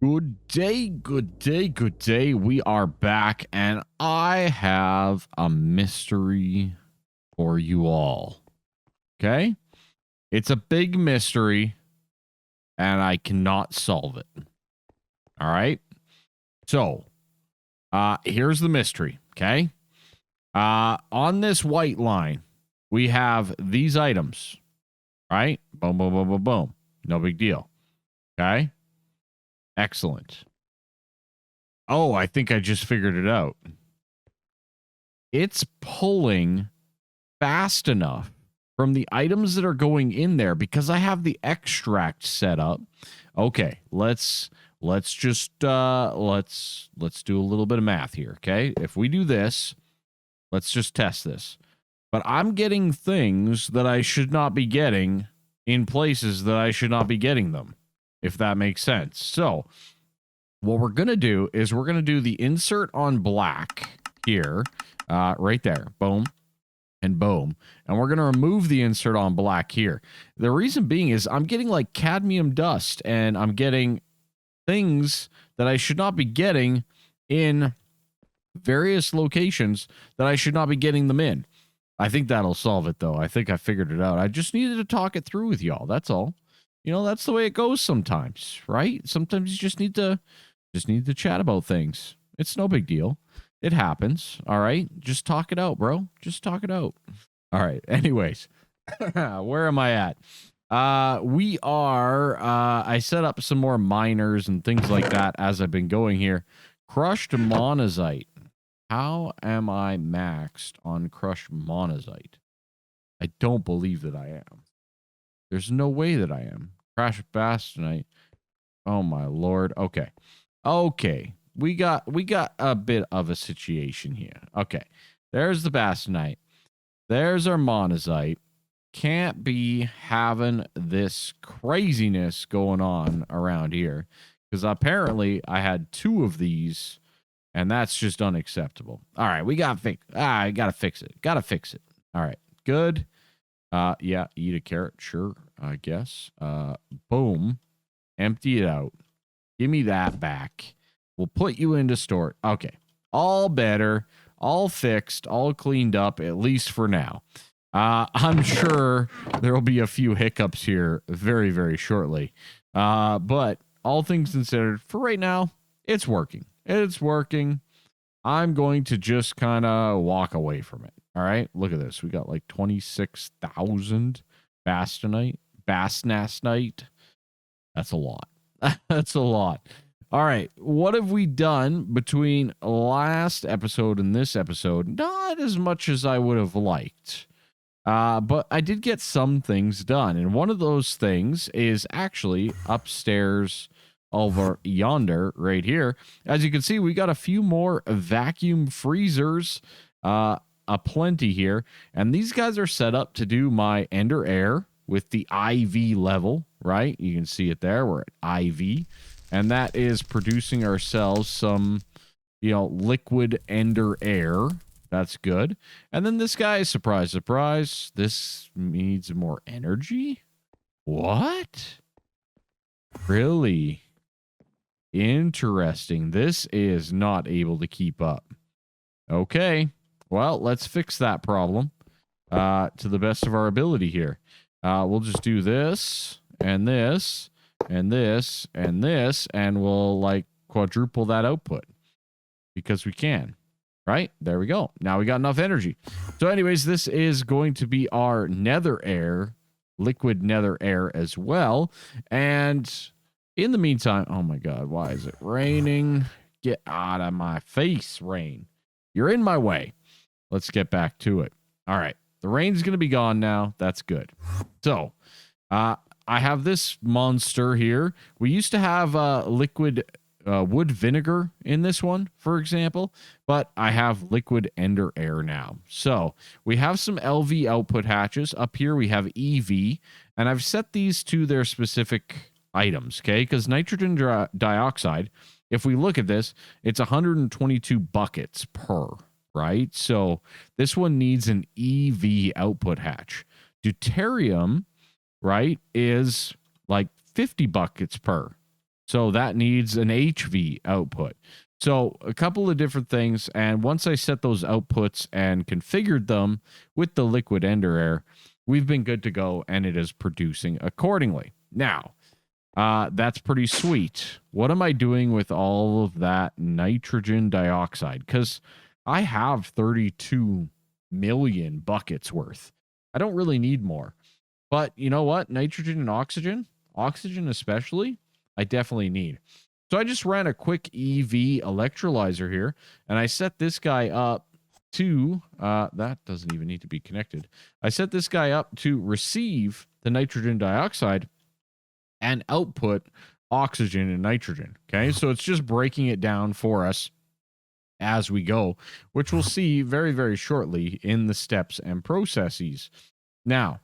Good day, good day, good day. We are back, and I have a mystery for you all. Okay? It's a big mystery, and I cannot solve it. All right? So, here's the mystery, okay? On this white line, we have these items, right? Boom, boom, boom, boom, boom. No big deal. Okay? Excellent. Oh, I think I just figured it out. It's pulling fast enough from the items that are going in there because I have the extract set up. Okay, let's just let's do a little bit of math here, okay? If we do this, let's just test this. But I'm getting things that I should not be getting in places that I should not be getting them, if that makes sense. So, what we're going to do is we're going to do the insert on black here, right there. Boom. And boom. And we're going to remove the insert on black here. The reason being is I'm getting like cadmium dust and I'm getting things that I should not be getting in various locations that I should not be getting them in. I think that'll solve it though. I think I figured it out. I just needed to talk it through with y'all. That's all. You know, that's the way it goes sometimes, right? Sometimes you just need to chat about things. It's no big deal. It happens. All right. Just talk it out, bro. Just talk it out. All right. Anyways, where am I at? We are, I set up some more miners and things like that as I've been going here. Crushed monazite. How am I maxed on crushed monazite? I don't believe that I am. There's no way that I am. Crash bastonite. Oh my lord. Okay. Okay. We got a bit of a situation here. Okay. There's the bastonite. There's our monazite. Can't be having this craziness going on around here because apparently I had two of these and that's just unacceptable. All right, we got I got to fix it. Got to fix it. All right. Good. Yeah, eat a carrot, sure, I guess. Boom. Empty it out. Give me that back. We'll put you into store. Okay. All better, all fixed, all cleaned up, at least for now. I'm sure there will be a few hiccups here very, very shortly. But all things considered, for right now, it's working. It's working. I'm going to just kind of walk away from it. All right. Look at this. We got like 26,000 Bastnasnite. That's a lot. That's a lot. All right. What have we done between last episode and this episode? Not as much as I would have liked. But I did get some things done. And one of those things is actually upstairs over yonder right here. As you can see, we got a few more vacuum freezers, aplenty here. And these guys are set up to do my Ender Air with the IV level, right? You can see it there. We're at IV. And that is producing ourselves some, liquid Ender Air. That's good. And then this guy, surprise, surprise, this needs more energy? What? Really? Interesting. This is not able to keep up. Okay. Well, let's fix that problem to the best of our ability here. We'll just do this and this and this and this, and we'll like quadruple that output because we can. Right? There we go. Now we got enough energy. So anyways, this is going to be our Nether Air, liquid Nether Air as well. And in the meantime, oh my God, why is it raining? Get out of my face, rain. You're in my way. Let's get back to it. All right. The rain's going to be gone now. That's good. So, I have this monster here. We used to have liquid wood vinegar in this one, for example, but I have liquid Ender Air now. So we have some LV output hatches. Up here we have EV, and I've set these to their specific items, okay? Because nitrogen dioxide, if we look at this, it's 122 buckets per, right? So this one needs an EV output hatch. Deuterium, right, is like 50 buckets per. So that needs an HV output. So a couple of different things. And once I set those outputs and configured them with the liquid ender air, we've been good to go, and it is producing accordingly. Now, that's pretty sweet. What am I doing with all of that nitrogen dioxide? Because I have 32 million buckets worth. I don't really need more. But you know what? Nitrogen and oxygen especially, I definitely need. So I just ran a quick EV electrolyzer here, and I set this guy up to, that doesn't even need to be connected. I set this guy up to receive the nitrogen dioxide and output oxygen and nitrogen. Okay, so it's just breaking it down for us as we go, which we'll see very, very shortly in the steps and processes. Now,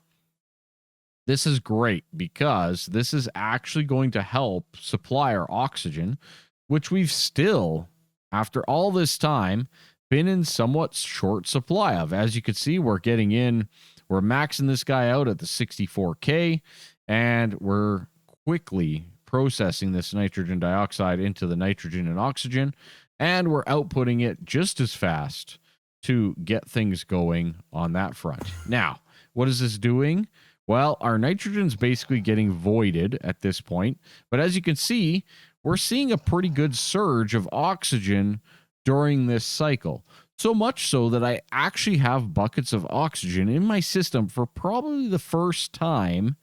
this is great because this is actually going to help supply our oxygen, which we've still, after all this time, been in somewhat short supply of. As you can see, we're maxing this guy out at the 64K, and we're quickly processing this nitrogen dioxide into the nitrogen and oxygen, and we're outputting it just as fast to get things going on that front. Now, what is this doing? Well, our nitrogen's basically getting voided at this point, but as you can see, we're seeing a pretty good surge of oxygen during this cycle. So much so that I actually have buckets of oxygen in my system for probably the first time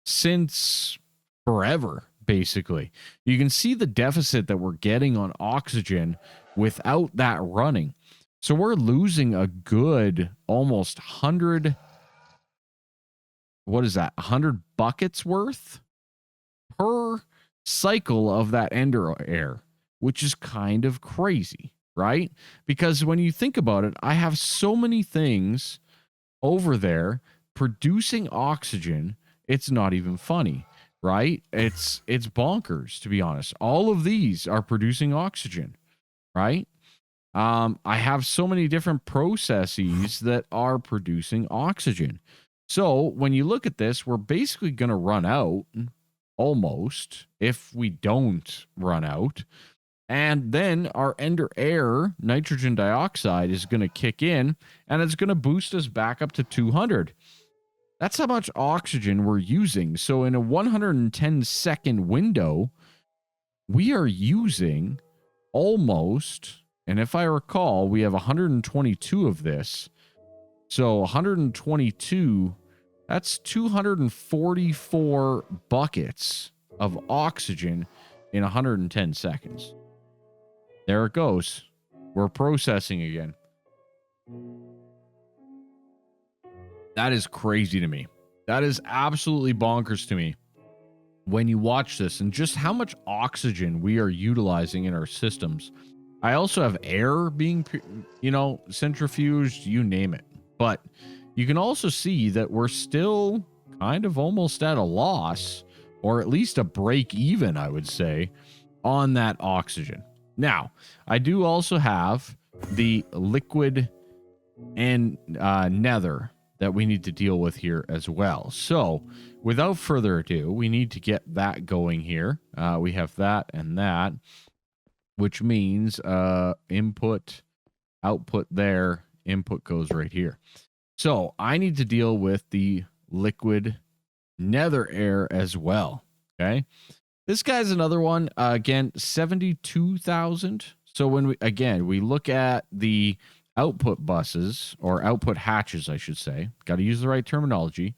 since forever, basically. You can see the deficit that we're getting on oxygen without that running. So we're losing a good almost 100, what is that, 100 buckets worth per cycle of that ender air, which is kind of crazy, right? Because when you think about it, I have so many things over there producing oxygen, it's not even funny, right? It's bonkers, to be honest. All of these are producing oxygen, right? I have so many different processes that are producing oxygen. So when you look at this, we're basically going to run out almost if we don't run out. And then our ender air nitrogen dioxide is going to kick in, and it's going to boost us back up to 200. That's how much oxygen we're using. So in a 110-second window, we are using almost, and if I recall, we have 122 of this. So 122, that's 244 buckets of oxygen in 110 seconds. There it goes. We're processing again. That is crazy to me. That is absolutely bonkers to me when you watch this and just how much oxygen we are utilizing in our systems. I also have air being, centrifuged, you name it. But you can also see that we're still kind of almost at a loss, or at least a break even, I would say, on that oxygen. Now, I do also have the liquid and nether that we need to deal with here as well. So without further ado, we need to get that going here. We have that and that, which means input, output there, input goes right here. So I need to deal with the liquid nether air as well. Okay. This guy's another one. Again, 72,000. So when we look at the output buses, or output hatches, I should say, got to use the right terminology.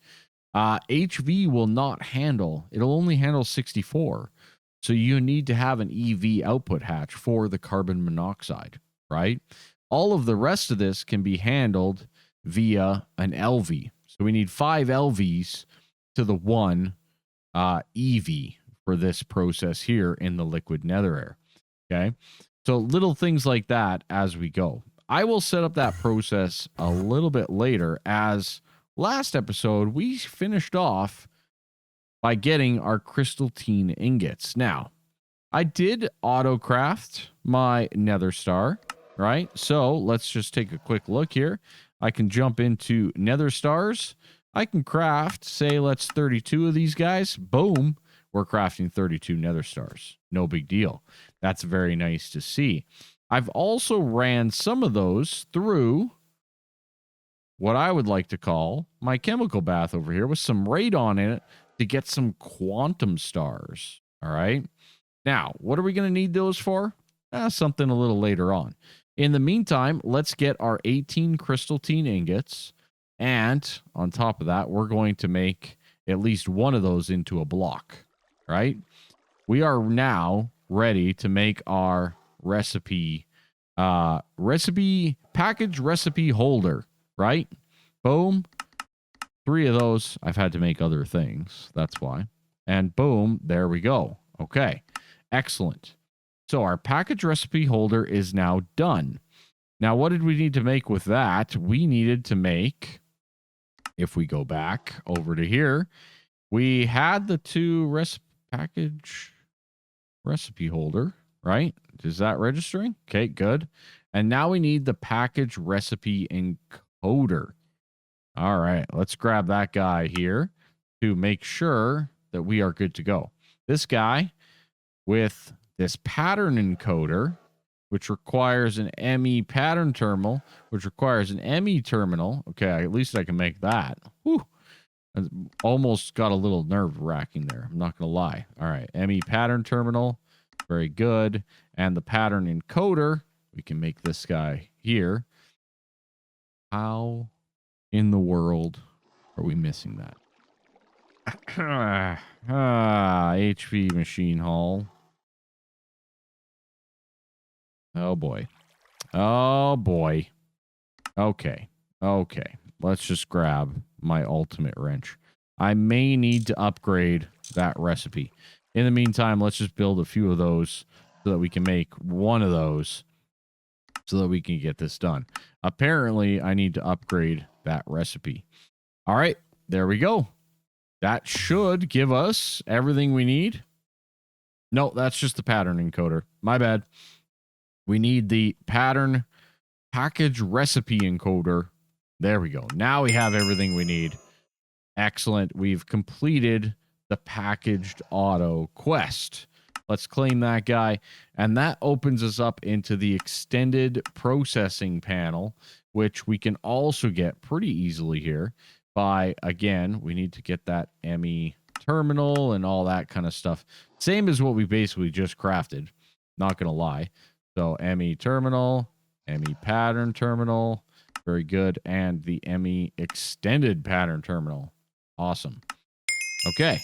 HV will not handle, it'll only handle 64. So you need to have an EV output hatch for the carbon monoxide, right? All of the rest of this can be handled via an LV. So we need 5 LVs to the 1 EV for this process here in the liquid nether air. Okay. So little things like that as we go. I will set up that process a little bit later, as last episode we finished off by getting our crystaltine ingots. Now, I did auto-craft my nether star, right? So let's just take a quick look here. I can jump into nether stars. I can craft, say, let's 32 of these guys. Boom. we're crafting 32 nether stars. No big deal. That's very nice to see. I've also ran some of those through what I would like to call my chemical bath over here with some radon in it to get some quantum stars. All right. Now, what are we going to need those for? Something a little later on. In the meantime, let's get our 18 crystaltine ingots. And on top of that, we're going to make at least one of those into a block, right? We are now ready to make our recipe package recipe holder, right? Boom. 3 of those. I've had to make other things. That's why. And boom, there we go. Okay. Excellent. So our package recipe holder is now done. Now, what did we need to make with that? We needed to make, if we go back over to here, we had the 2 package recipe holder, right? Is that registering? Okay, good. And now we need the package recipe encoder. All right, let's grab that guy here to make sure that we are good to go. This guy with this pattern encoder, which requires an ME pattern terminal, which requires an ME terminal. Okay, at least I can make that. Whew. I almost got a little nerve-wracking there. I'm not going to lie. All right, ME pattern terminal. Very good. And the pattern encoder, we can make this guy here. How in the world are we missing that? HV machine hall. Oh, boy. Oh, boy. Okay. Okay. Let's just grab my ultimate wrench. I may need to upgrade that recipe. In the meantime, let's just build a few of those so that we can make one of those so that we can get this done. Apparently, I need to upgrade that recipe. All right. There we go. That should give us everything we need. No, that's just the pattern encoder. My bad. We need the pattern package recipe encoder. There we go. Now we have everything we need. Excellent. We've completed the packaged auto quest. Let's claim that guy. And that opens us up into the extended processing panel, which we can also get pretty easily here by, again, we need to get that ME terminal and all that kind of stuff. Same as what we basically just crafted. Not going to lie. So ME terminal, ME pattern terminal, very good. And the ME extended pattern terminal. Awesome. Okay.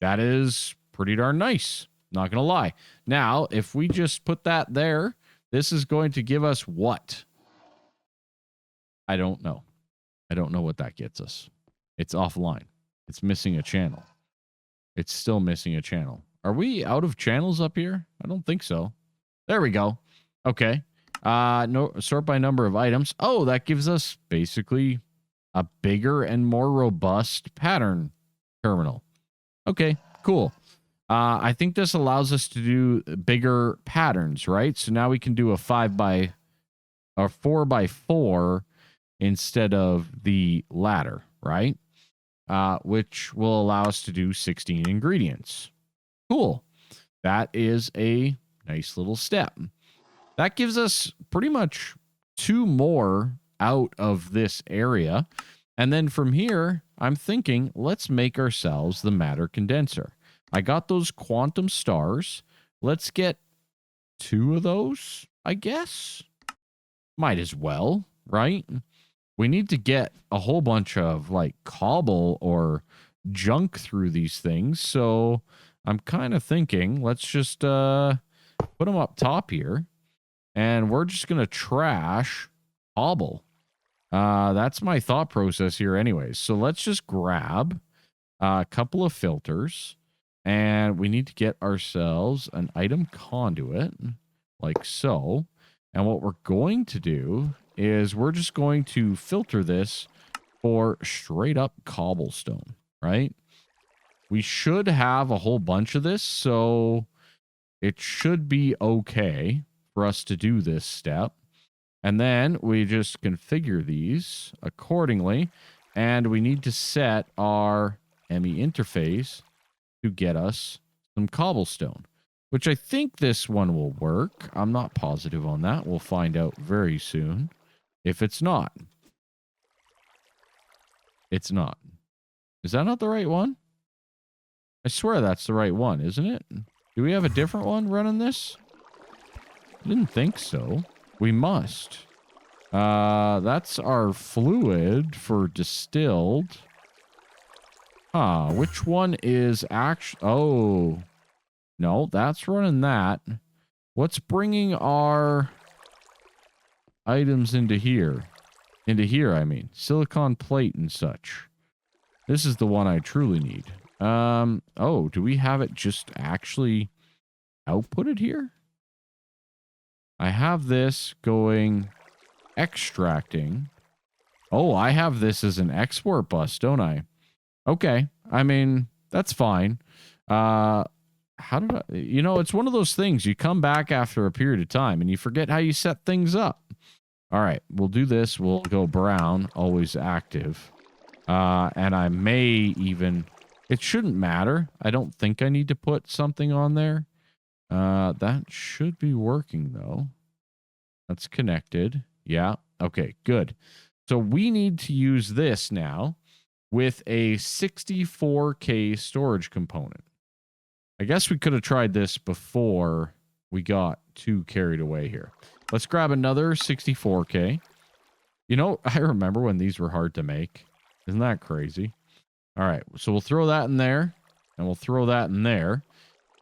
That is pretty darn nice. Not going to lie. Now, if we just put that there, this is going to give us what? I don't know. I don't know what that gets us. It's offline. It's missing a channel. It's still missing a channel. Are we out of channels up here? I don't think so. There we go. Okay. No, sort by number of items. Oh, that gives us basically a bigger and more robust pattern terminal. Okay, cool. I think this allows us to do bigger patterns, right? So now we can do a 4x4 instead of the ladder, right? Which will allow us to do 16 ingredients. Cool. That is a nice little step. That gives us pretty much 2 more out of this area. And then from here, I'm thinking, let's make ourselves the matter condenser. I got those quantum stars. Let's get 2 of those, I guess. Might as well, right? We need to get a whole bunch of like cobble or junk through these things. So I'm kind of thinking, let's just put them up top here. And we're just going to trash cobble. That's my thought process here anyways. So let's just grab a couple of filters. And we need to get ourselves an item conduit, like so. And what we're going to do is we're just going to filter this for straight up cobblestone, right? We should have a whole bunch of this, so it should be okay for us to do this step. And then we just configure these accordingly. And we need to set our ME interface to get us some cobblestone, which I think this one will work. I'm not positive on that. We'll find out very soon. If it's not. It's not. Is that not the right one? I swear that's the right one, isn't it? Do we have a different one running this? I didn't think so. We must. That's our fluid for distilled. Huh, which one is actually... Oh, no, that's running that. What's bringing our items into here? Into here, I mean. Silicon plate and such. This is the one I truly need. Oh, do we have it just actually outputted here? I have this going extracting. Oh, I have this as an export bus, don't I? Okay. I mean, that's fine. How did I... You know, it's one of those things. You come back after a period of time and you forget how you set things up. All right. We'll do this. We'll go brown. Always active. And I may even... It shouldn't matter. I don't think I need to put something on there. That should be working, though. That's connected. Yeah. Okay, good. So we need to use this now with a 64K storage component. I guess we could have tried this before we got too carried away here. Let's grab another 64K. You know, I remember when these were hard to make. Isn't that crazy? All right, so we'll throw that in there, and we'll throw that in there,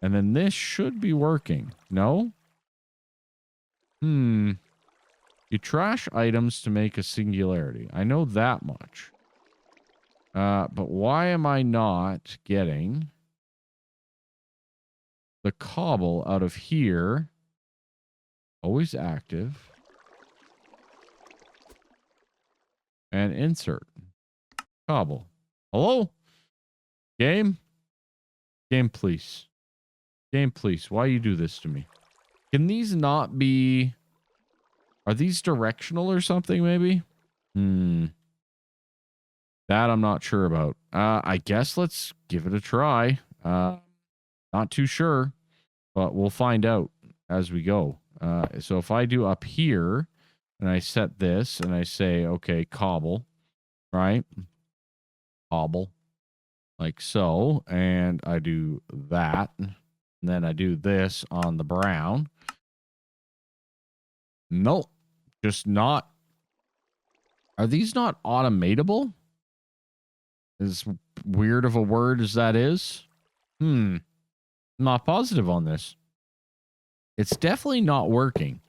and then this should be working. No? You trash items to make a singularity. I know that much. But why am I not getting the cobble out of here? Always active. And insert. Cobble. Hello? Game? Game, please. Game, please. Why you do this to me? Can these not be... Are these directional or something, maybe? That I'm not sure about. I guess let's give it a try. Not too sure, but we'll find out as we go. So if I do up here, and I set this, and I say, okay, cobble, right? Cobble, like so, and I do that, and then I do this on the brown. Nope, just not. Are these not automatable? As weird of a word as that is. I'm not positive on this. It's definitely not working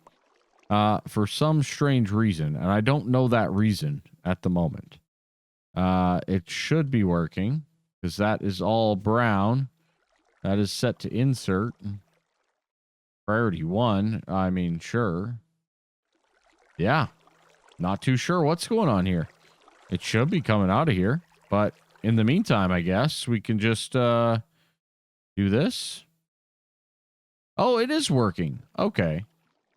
for some strange reason, and I don't know that reason at the moment. It should be working because that is all brown. That is set to insert. Priority 1. I mean, sure. Yeah. Not too sure what's going on here. It should be coming out of here. But in the meantime, I guess we can just do this. Oh, it is working. Okay.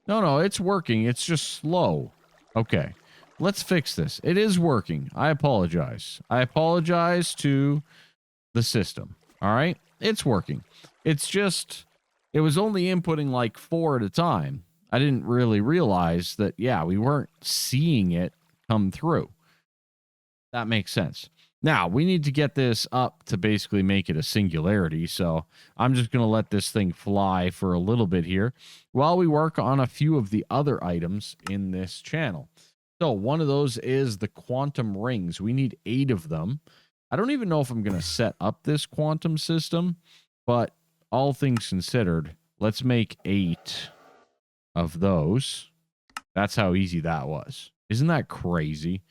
No, it's working. It's just slow. Okay. Let's fix this. It is working. I apologize. I apologize to the system. All right? It's working. It's just, it was only inputting like 4 at a time. I didn't really realize that, yeah, we weren't seeing it come through. That makes sense. Now, we need to get this up to basically make it a singularity, so I'm just going to let this thing fly for a little bit here while we work on a few of the other items in this channel. So one of those is the quantum rings. We need 8 of them. I don't even know if I'm going to set up this quantum system, but all things considered, let's make 8 of those. That's how easy that was. Isn't that crazy?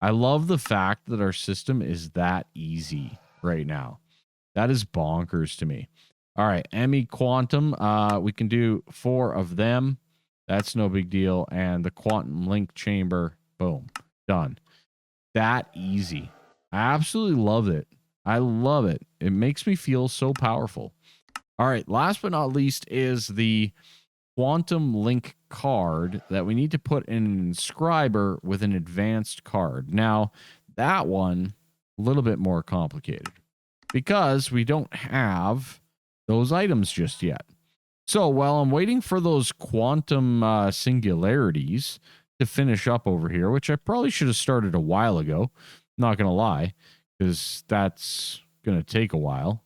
I love the fact that our system is that easy right now. That is bonkers to me. All right, ME quantum. We can do 4 of them. That's no big deal. And the quantum link chamber, boom, done. That easy. I absolutely love it. I love it. It makes me feel so powerful. All right, last but not least is the quantum link card that we need to put in an inscriber with an advanced card. Now, that one, a little bit more complicated. because we don't have those items just yet. So while I'm waiting for those quantum singularities to finish up over here, which I probably should have started a while ago, not going to lie, because that's going to take a while.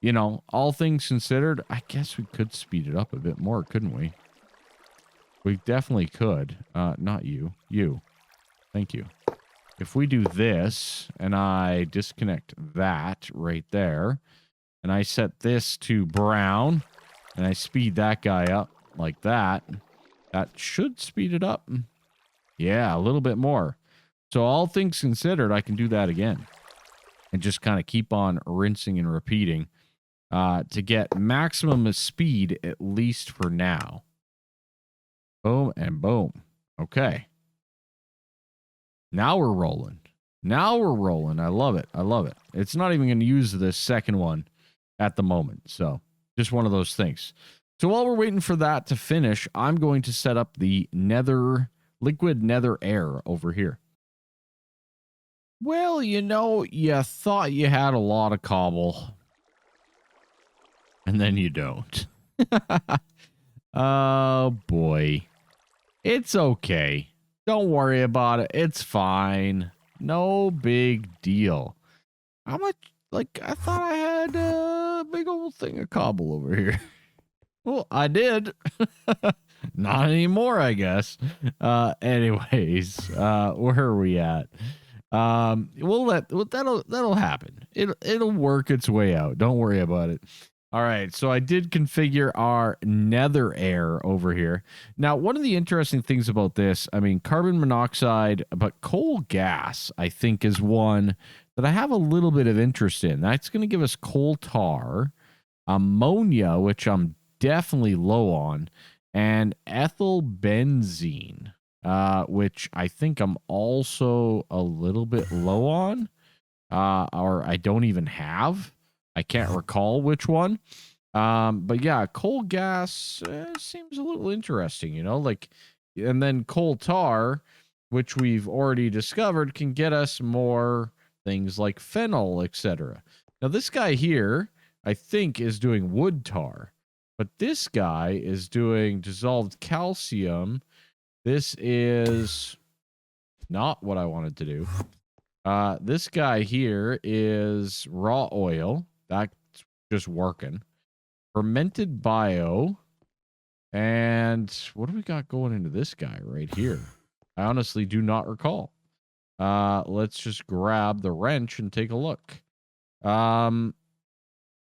You know, all things considered, I guess we could speed it up a bit more, couldn't we? We definitely could. Not you. You. Thank you. If we do this, and I disconnect that right there, and I set this to brown, and I speed that guy up like that, that should speed it up. Yeah, a little bit more. So all things considered, I can do that again. And just kind of keep on rinsing and repeating to get maximum speed, at least for now. Boom and boom. Okay. Now we're rolling. Now we're rolling. I love it. I love it. It's not even going to use the second one at the moment. So just one of those things. So while we're waiting for that to finish, I'm going to set up the nether, liquid nether air over here. Well, you know, you thought you had a lot of cobble. And then you don't. Oh, boy. It's okay. Don't worry about it. It's fine. No big deal. How much? Like, I thought I had a big old thing of cobble over here. Well, I did. Not anymore, I guess. Anyways, where are we at? That'll happen. It'll work its way out. Don't worry about it. All right, so I did configure our nether air over here. Now, one of the interesting things about this, I mean, carbon monoxide, but coal gas, I think, is one that I have a little bit of interest in. That's going to give us coal tar, ammonia, which I'm definitely low on, and ethyl benzene, which I think I'm also a little bit low on, or I don't even have. I can't recall which one. But yeah, coal gas seems a little interesting, you know, like, and then coal tar, which we've already discovered, can get us more things like phenol, etc. Now, this guy here, I think, is doing wood tar, but this guy is doing dissolved calcium. This is not what I wanted to do. This guy here is raw oil. That's just working. Fermented bio. And what do we got going into this guy right here? I honestly do not recall. Let's just grab the wrench and take a look.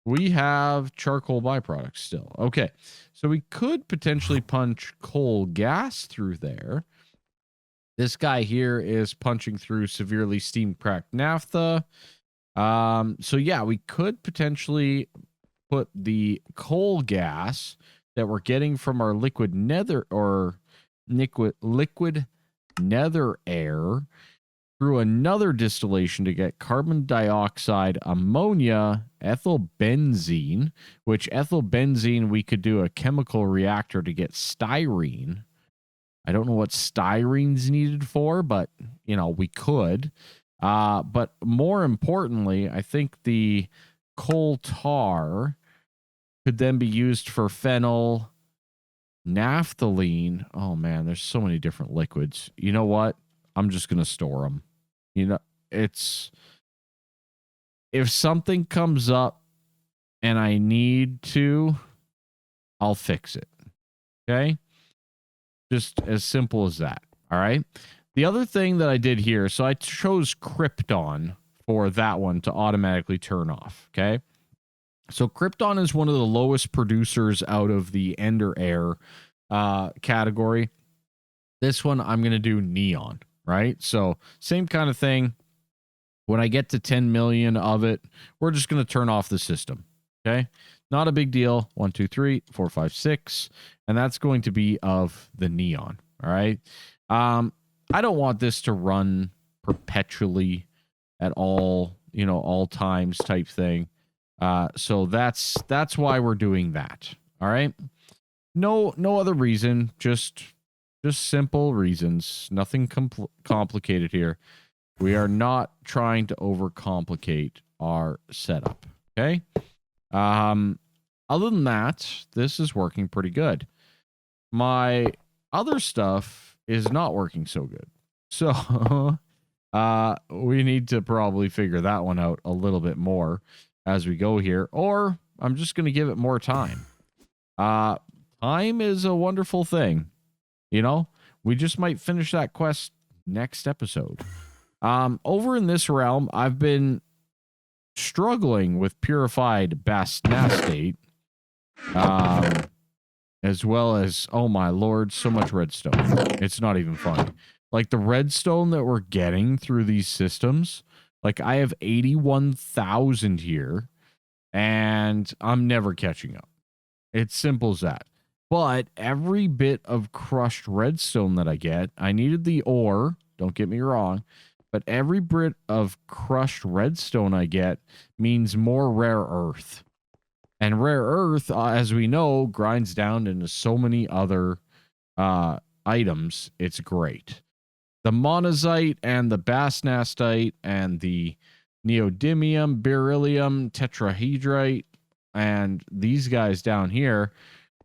We have charcoal byproducts still. Okay. So we could potentially punch coal gas through there. This guy here is punching through severely steam cracked naphtha. So yeah, we could potentially put the coal gas that we're getting from our liquid nether or liquid nether air through another distillation to get carbon dioxide, ammonia, ethyl benzene, which ethyl benzene we could do a chemical reactor to get styrene. I don't know what styrene's needed for, but, you know, we could. But more importantly, I think the coal tar could then be used for phenol, naphthalene. Oh, man, there's so many different liquids. You know what? I'm just going to store them. You know, it's... If something comes up and I need to, I'll fix it. Okay? Just as simple as that. All right. The other thing that I did here, so I chose Krypton for that one to automatically turn off. Okay. So Krypton is one of the lowest producers out of the Ender Air category. This one I'm going to do neon. Right. So same kind of thing. When I get to 10 million of it, we're just going to turn off the system. Okay. Not a big deal. 1, 2, 3, 4, 5, 6. And that's going to be of the neon. All right. I don't want this to run perpetually at all, you know, all times type thing. So that's why we're doing that. All right. No other reason. Just simple reasons. Nothing complicated here. We are not trying to overcomplicate our setup. Okay. Other than that, this is working pretty good. My other stuff is not working so good. So we need to probably figure that one out a little bit more as we go here, or I'm just going to give it more time. Time is a wonderful thing. You know, we just might finish that quest next episode. Over in this realm, I've been struggling with purified bastnastate, as well as, oh my lord, so much redstone. It's not even funny. Like the redstone that we're getting through these systems, like I have 81,000 here, and I'm never catching up. It's simple as that. But every bit of crushed redstone that I get, I needed the ore, don't get me wrong, but every bit of crushed redstone I get means more rare earth. And rare earth, as we know, grinds down into so many other items. It's great. The monazite and the bastnasite and the neodymium, beryllium, tetrahedrite, and these guys down here,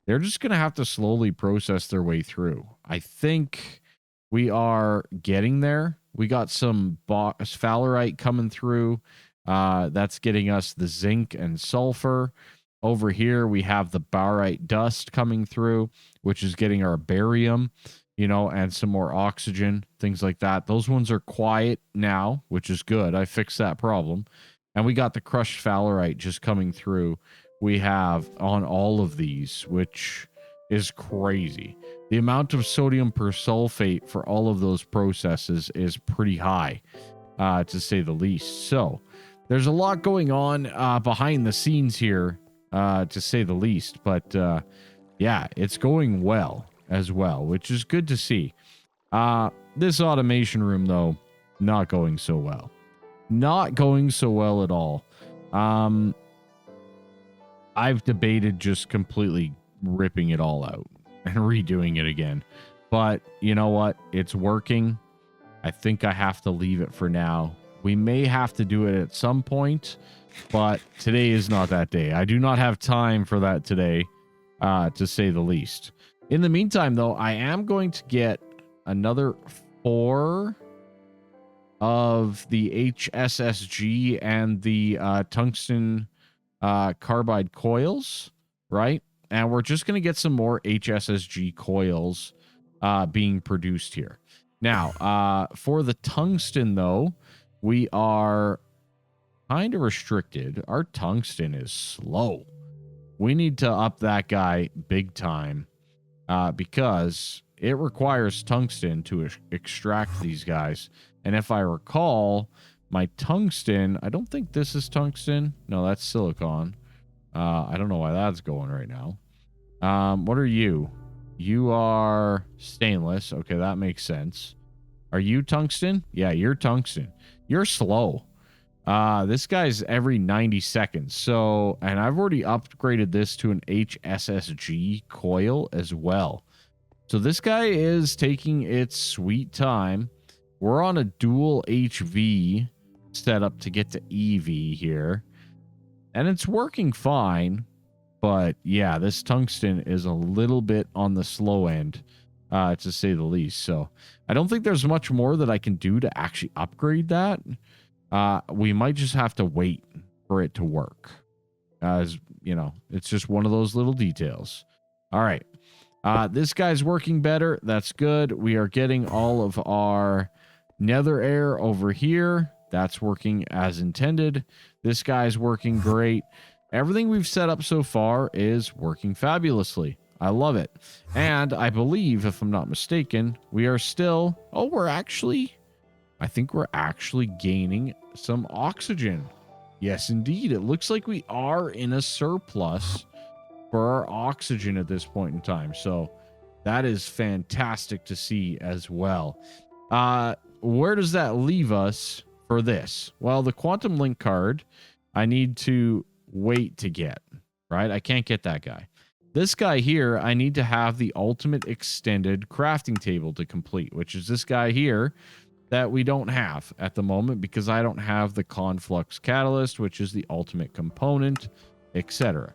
they're just going to have to slowly process their way through. I think we are getting there. We got some sphalerite coming through. That's getting us the zinc and sulfur. Over here, we have the barite dust coming through, which is getting our barium, you know, and some more oxygen, things like that. Those ones are quiet now, which is good. I fixed that problem. And we got the crushed sphalerite just coming through. We have on all of these, which is crazy. The amount of sodium persulfate for all of those processes is pretty high, to say the least. So there's a lot going on behind the scenes here, to say the least. But yeah, it's going well as well, which is good to see. This automation room, though, not going so well. Not going so well at all. I've debated just completely ripping it all out and redoing it again. But you know what? It's working. I think I have to leave it for now. We may have to do it at some point, but today is not that day. I do not have time for that today, to say the least. In the meantime, though, I am going to get another 4 of the HSSG and the tungsten carbide coils, right? And we're just going to get some more HSSG coils being produced here. Now, for the tungsten, though, we are kind of restricted. Our tungsten is slow. We need to up that guy big time, because it requires tungsten to extract these guys. And if I recall, my tungsten, I don't think this is tungsten. No, that's silicon. I don't know why that's going right now. What are you? You are stainless. Okay, that makes sense. Are you tungsten? Yeah, you're tungsten. You're slow. This guy's every 90 seconds. So, and I've already upgraded this to an HSSG coil as well. So this guy is taking its sweet time. We're on a dual HV setup to get to EV here. And it's working fine. But yeah, this tungsten is a little bit on the slow end, to say the least. So I don't think there's much more that I can do to actually upgrade that. We might just have to wait for it to work. As you know, it's just one of those little details. All right. This guy's working better. That's good. We are getting all of our nether air over here. That's working as intended. This guy's working great. Everything we've set up so far is working fabulously. I love it. And I believe, if I'm not mistaken, we are still... Oh, I think we're actually gaining some oxygen. Yes, indeed. It looks like we are in a surplus for our oxygen at this point in time. So that is fantastic to see as well. Where does that leave us for this? Well, the quantum link card, I need to wait to get, right? I can't get that guy. This guy here, I need to have the ultimate extended crafting table to complete, which is this guy here. that we don't have at the moment because I don't have the conflux catalyst, which is the ultimate component, etc.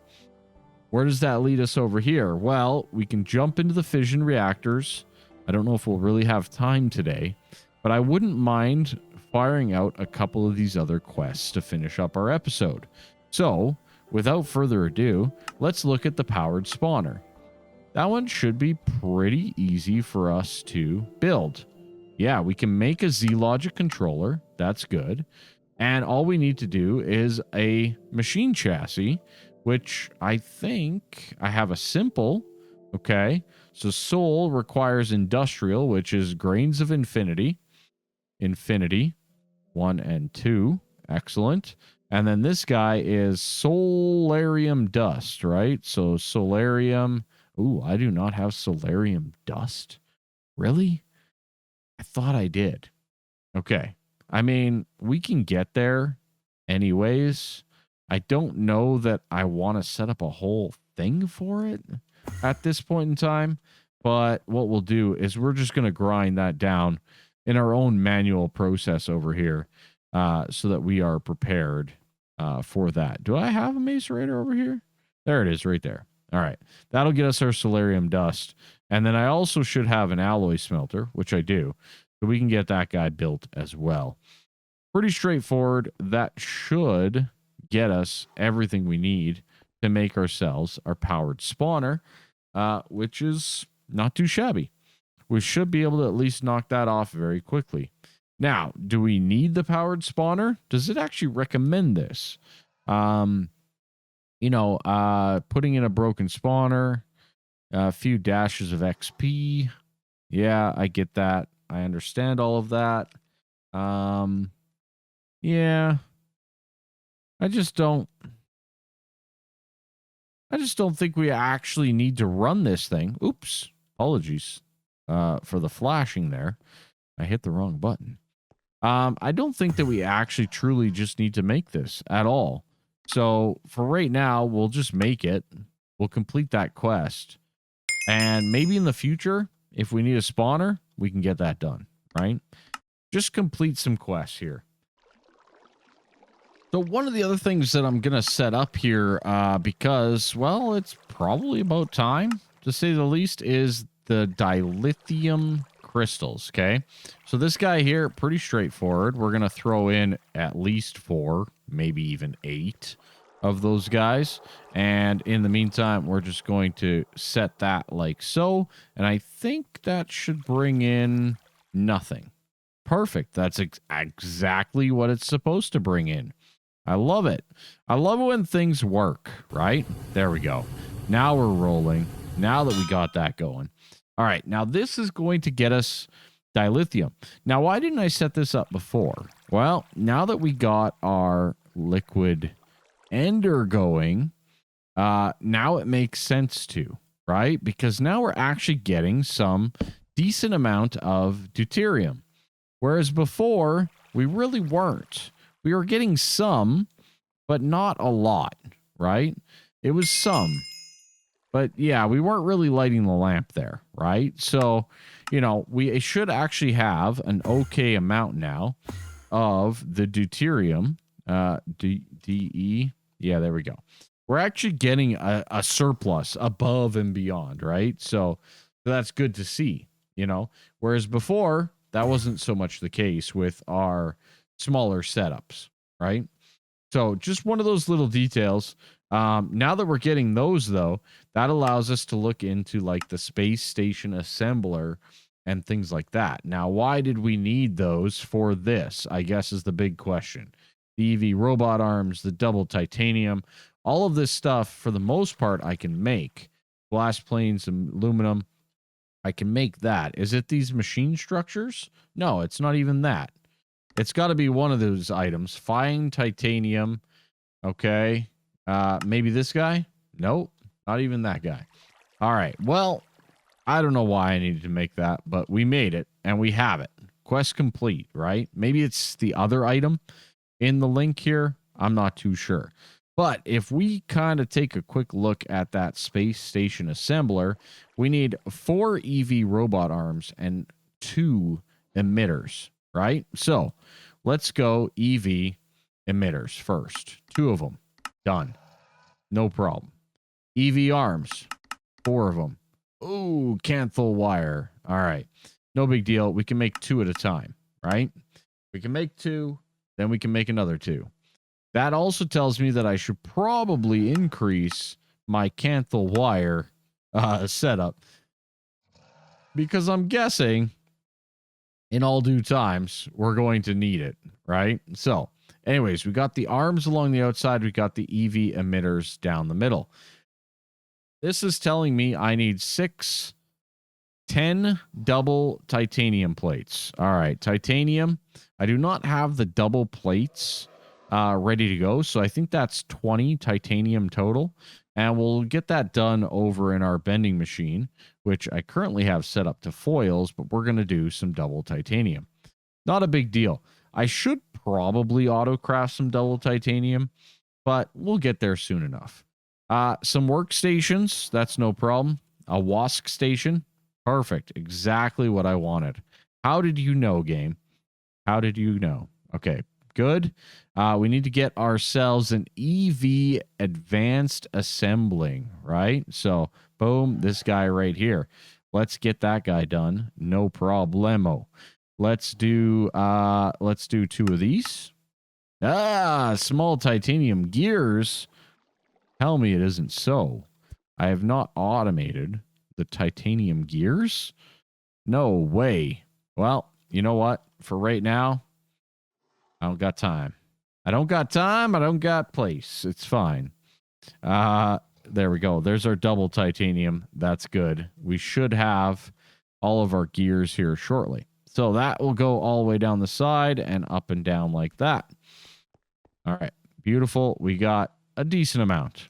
Where does that lead us over here? Well, we can jump into the fission reactors. I don't know if we'll really have time today, but I wouldn't mind firing out a couple of these other quests to finish up our episode. So, without further ado, let's look at the powered spawner. That one should be pretty easy for us to build. Yeah, we can make a Z-Logic controller. That's good. And all we need to do is a machine chassis, which I think I have a simple. Okay. So soul requires industrial, which is grains of infinity. Infinity 1 and 2. Excellent. And then this guy is solarium dust, right? So solarium. Ooh, I do not have solarium dust. Really? I thought I did. Okay. I mean, we can get there anyways. I don't know that I want to set up a whole thing for it at this point in time. But what we'll do is we're just going to grind that down in our own manual process over here so that we are prepared for that. Do I have a macerator over here? There it is right there. All right. That'll get us our solarium dust. And then I also should have an alloy smelter, which I do. So we can get that guy built as well. Pretty straightforward. That should get us everything we need to make ourselves our powered spawner, which is not too shabby. We should be able to at least knock that off very quickly. Now, do we need the powered spawner? Does it actually recommend this? Putting in a broken spawner, a few dashes of XP. Yeah, I get that. I understand all of that. Yeah. I just don't think we actually need to run this thing. Oops. Apologies for the flashing there. I hit the wrong button. I don't think that we actually truly just need to make this at all. So for right now, we'll just make it. We'll complete that quest. And maybe in the future, if we need a spawner, we can get that done, right? Just complete some quests here. So one of the other things that I'm going to set up here, because, well, it's probably about time, to say the least, is the dilithium crystals, okay? So this guy here, pretty straightforward. We're going to throw in at least 4, maybe even 8 of those guys. And in the meantime, we're just going to set that like so. And I think that should bring in nothing. Perfect. That's exactly what it's supposed to bring in. I love it. I love it when things work, right? There we go. Now we're rolling. Now that we got that going. All right. Now this is going to get us dilithium. Now, why didn't I set this up before? Well, now that we got our liquid ender going, now it makes sense to, right? Because now we're actually getting some decent amount of deuterium. Whereas before, we really weren't. We were getting some, but not a lot, right? It was some. But yeah, we weren't really lighting the lamp there, right? So, we should actually have an okay amount now of the deuterium. DE. Yeah, there we go. We're actually getting a surplus above and beyond, right? So that's good to see, Whereas before, that wasn't so much the case with our smaller setups, right? So just one of those little details. Now that we're getting those, though, that allows us to look into like the space station assembler and things like that. Now, why did we need those for this? I guess is the big question. The EV robot arms, the double titanium, all of this stuff, for the most part, I can make. Glass planes, some aluminum, I can make that. Is it these machine structures? No, it's not even that. It's got to be one of those items. Fine titanium. Okay. Maybe this guy? Nope. Not even that guy. All right. Well, I don't know why I needed to make that, but we made it and we have it. Quest complete, right? Maybe it's the other item in the link here. I'm not too sure. But if we kind of take a quick look at that space station assembler, we need 4 EV robot arms and 2 emitters, right? So let's go EV emitters first. 2 of them. Done. No problem. EV arms. 4 of them. Ooh, canthal wire. All right. No big deal. We can make 2 at a time, right? We can make 2, then we can make another 2. That also tells me that I should probably increase my canthal wire setup, because I'm guessing in all due times we're going to need it, right? So anyways, we got the arms along the outside. We got the EV emitters down the middle. This is telling me I need 10 double titanium plates. All right, titanium. I do not have the double plates ready to go, so I think that's 20 titanium total. And we'll get that done over in our bending machine, which I currently have set up to foils, but we're going to do some double titanium. Not a big deal. I should probably auto-craft some double titanium, but we'll get there soon enough. Some workstations, that's no problem. A WASC station, perfect. Exactly what I wanted. How did you know, game? How did you know? Okay, good. We need to get ourselves an EV advanced assembling, right? So, boom, this guy right here. Let's get that guy done. No problemo. Let's do 2 of these. Small titanium gears. Tell me it isn't so. I have not automated the titanium gears. No way. Well, you know what? For right now, I don't got time. I don't got time. I don't got place. It's fine. There we go. There's our double titanium. That's good. We should have all of our gears here shortly. So that will go all the way down the side and up and down like that. All right. Beautiful. We got a decent amount,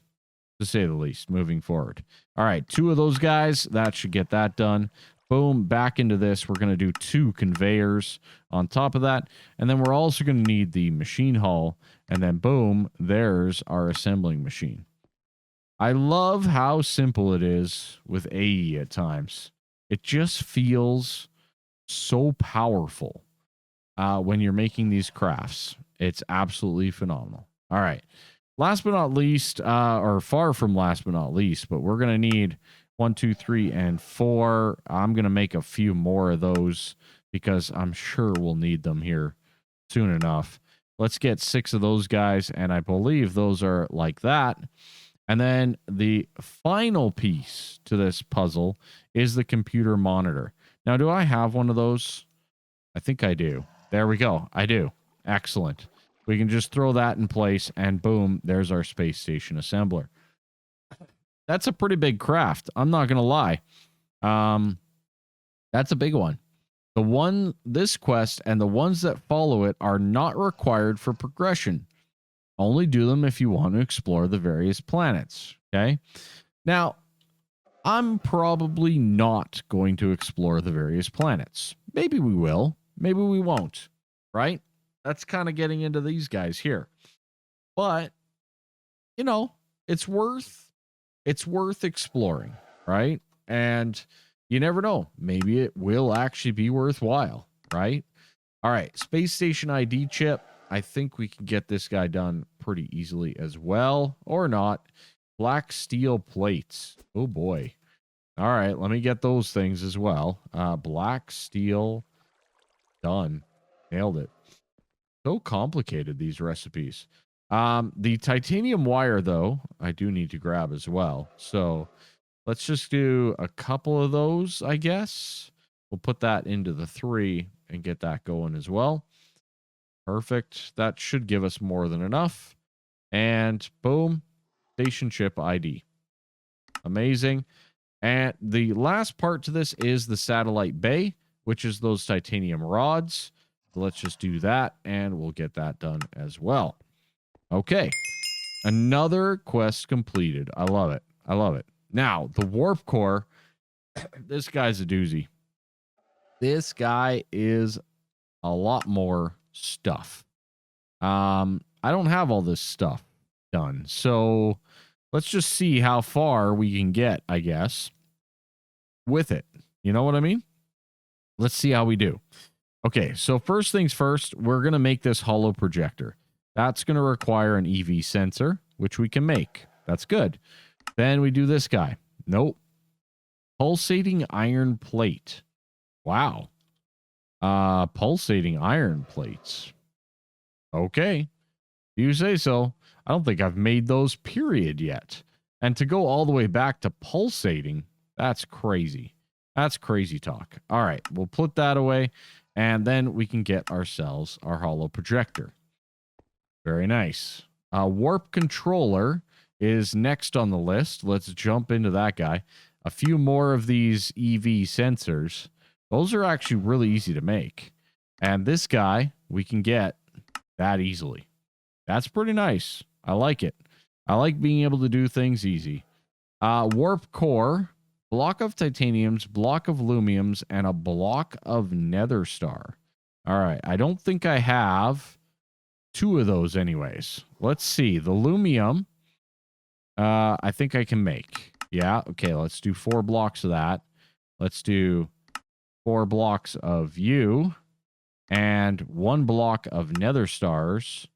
to say the least, moving forward. All right. 2 of those guys. That should get that done. Boom. Back into this. We're going to do 2 conveyors on top of that. And then we're also going to need the machine hull. And then boom, there's our assembling machine. I love how simple it is with AE at times. It just feels so powerful when you're making these crafts. It's absolutely phenomenal. All right. Last but not least, or far from last but not least, but we're going to need 1, 2, 3, and 4. I'm going to make a few more of those because I'm sure we'll need them here soon enough. Let's get 6 of those guys, and I believe those are like that. And then the final piece to this puzzle is the computer monitor. Now, do I have one of those? I think I do. There we go. I do. Excellent. We can just throw that in place, and boom, there's our space station assembler. That's a pretty big craft. I'm not going to lie. That's a big one. This quest and the ones that follow it are not required for progression. Only do them if you want to explore the various planets. Okay. Now, I'm probably not going to explore the various planets. Maybe we will. Maybe we won't. Right? That's kind of getting into these guys here. But, you know, it's worth exploring. Right? And you never know. Maybe it will actually be worthwhile. Right? All right. Space Station ID chip. I think we can get this guy done pretty easily as well, or not. Black steel plates. Oh boy. All right, let me get those things as well. Black steel. Done. Nailed it. So complicated, these recipes. The titanium wire, though, I do need to grab as well. So let's just do a couple of those, I guess. We'll put that into the 3 and get that going as well. Perfect. That should give us more than enough. And boom, station chip ID. Amazing. And the last part to this is the satellite bay, which is those titanium rods. So let's just do that, and we'll get that done as well. Okay. Another quest completed. I love it. I love it. Now, the warp core. This guy's a doozy. This guy is a lot more stuff. I don't have all this stuff done. So let's just see how far we can get, I guess, with it. You know what I mean? Let's see how we do. Okay, so first things first, we're going to make this hollow projector. That's going to require an EV sensor, which we can make. That's good. Then we do this guy. Nope. Pulsating iron plate. Wow. Pulsating iron plates. Okay. You say so. I don't think I've made those period yet. And to go all the way back to pulsating, that's crazy. That's crazy talk. All right, we'll put that away, and then we can get ourselves our hollow projector. Very nice. Warp controller is next on the list. Let's jump into that guy. A few more of these EV sensors. Those are actually really easy to make. And this guy, we can get that easily. That's pretty nice. I like it. I like being able to do things easy. Warp core, block of titaniums, block of lumiums, and a block of nether star. All right. I don't think I have 2 of those anyways. Let's see. The lumium, I think I can make. Yeah. Okay. Let's do 4 blocks of that. Let's do 4 blocks of you and 1 block of nether stars.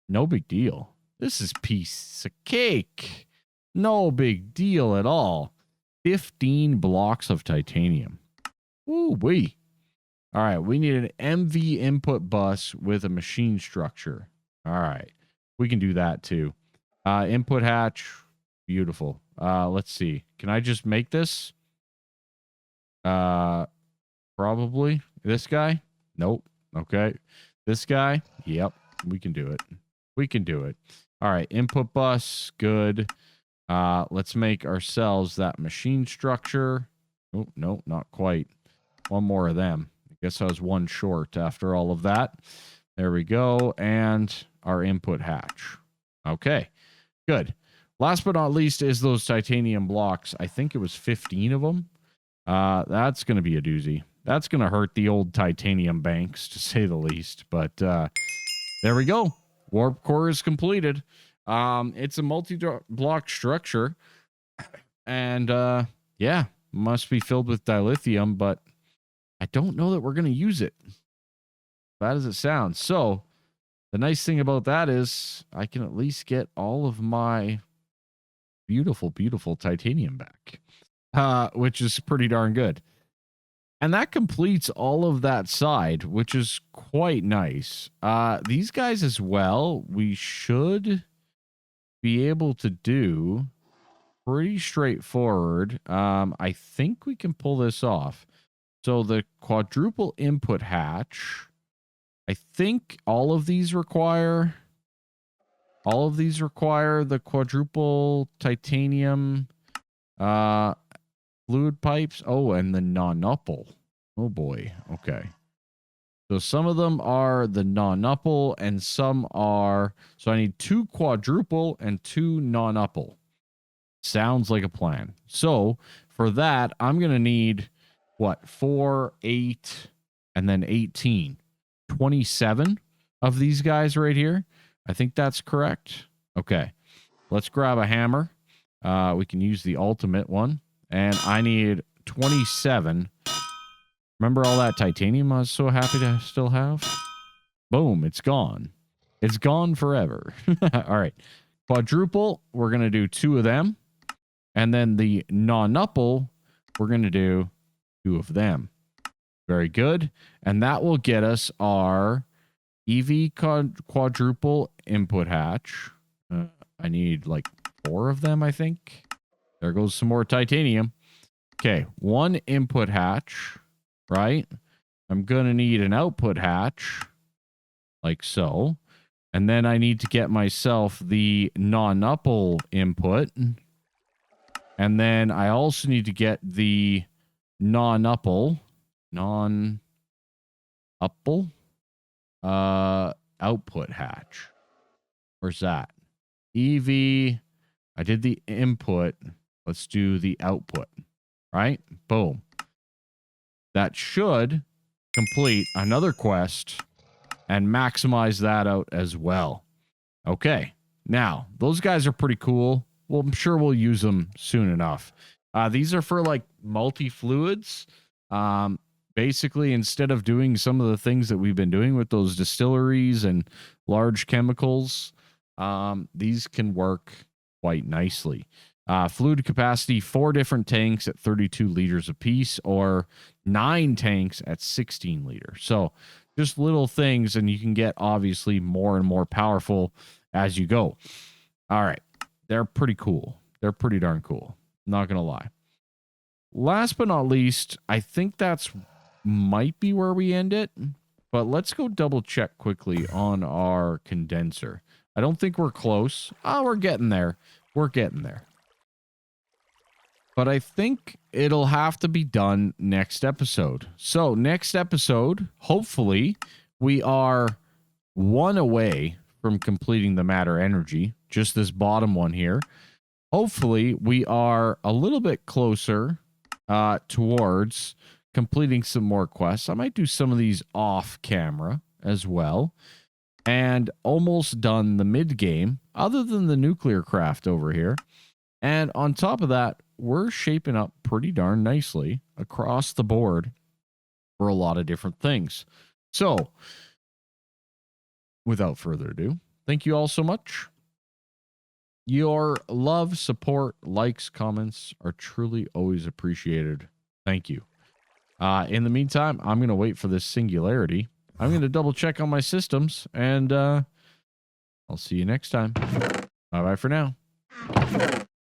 No big deal. This is piece of cake. No big deal at all. 15 blocks of titanium. Ooh-wee. All right, we need an MV input bus with a machine structure. All right, we can do that too. Input hatch, beautiful. Let's see. Can I just make this? Probably. This guy? Nope. Okay. This guy? Yep, we can do it. We can do it. All right, input bus, good. Let's make ourselves that machine structure. Oh, no, not quite. 1 more of them. I guess I was 1 short after all of that. There we go. And our input hatch. Okay, good. Last but not least is those titanium blocks. I think it was 15 of them. That's going to be a doozy. That's going to hurt the old titanium banks, to say the least. But there we go. Warp core is completed. It's a multi-block structure. And yeah, must be filled with dilithium, but I don't know that we're going to use it. Bad as it sounds. So the nice thing about that is I can at least get all of my beautiful, beautiful titanium back, which is pretty darn good. And that completes all of that side, which is quite nice. These guys as well, we should be able to do pretty straightforward. I think we can pull this off. So the quadruple input hatch, I think all of these require the quadruple titanium fluid pipes. Oh, and the non-upple. Oh boy. Okay. So some of them are the non-upple and some are... So I need 2 quadruple and 2 non-upple. Sounds like a plan. So for that, I'm going to need, what, 4, 8, and then 18. 27 of these guys right here. I think that's correct. Okay. Let's grab a hammer. We can use the ultimate one. And I need 27. Remember all that titanium I was so happy to still have? Boom, it's gone. It's gone forever. All right. Quadruple, we're going to do 2 of them. And then the non-upple, we're going to do 2 of them. Very good. And that will get us our EV quadruple input hatch. I need like 4 of them, I think. There goes some more titanium. Okay, 1 input hatch, right? I'm going to need an output hatch, like so. And then I need to get myself the non-upple input. And then I also need to get the non-upple output hatch. Where's that? EV. I did the input. Let's do the output. Right? Boom. That should complete another quest and maximize that out as well. Okay. Now, those guys are pretty cool. Well, I'm sure we'll use them soon enough. These are for like multi-fluids. basically, instead of doing some of the things that we've been doing with those distilleries and large chemicals, these can work quite nicely. Fluid capacity, 4 different tanks at 32 liters apiece, or 9 tanks at 16 liters. So just little things, and you can get obviously more and more powerful as you go. All right. They're pretty cool. They're pretty darn cool. Not going to lie. Last but not least, I think that's might be where we end it, but let's go double check quickly on our condenser. I don't think we're close. Oh, we're getting there. We're getting there. But I think it'll have to be done next episode. So next episode, hopefully, we are 1 away from completing the matter energy. Just this bottom one here. Hopefully, we are a little bit closer towards completing some more quests. I might do some of these off camera as well. And almost done the mid game, other than the nuclear craft over here. And on top of that, we're shaping up pretty darn nicely across the board for a lot of different things. So, without further ado, thank you all so much. Your love, support, likes, comments are truly always appreciated. Thank you. In the meantime, I'm going to wait for this singularity. I'm going to double check on my systems, and I'll see you next time. Bye-bye for now.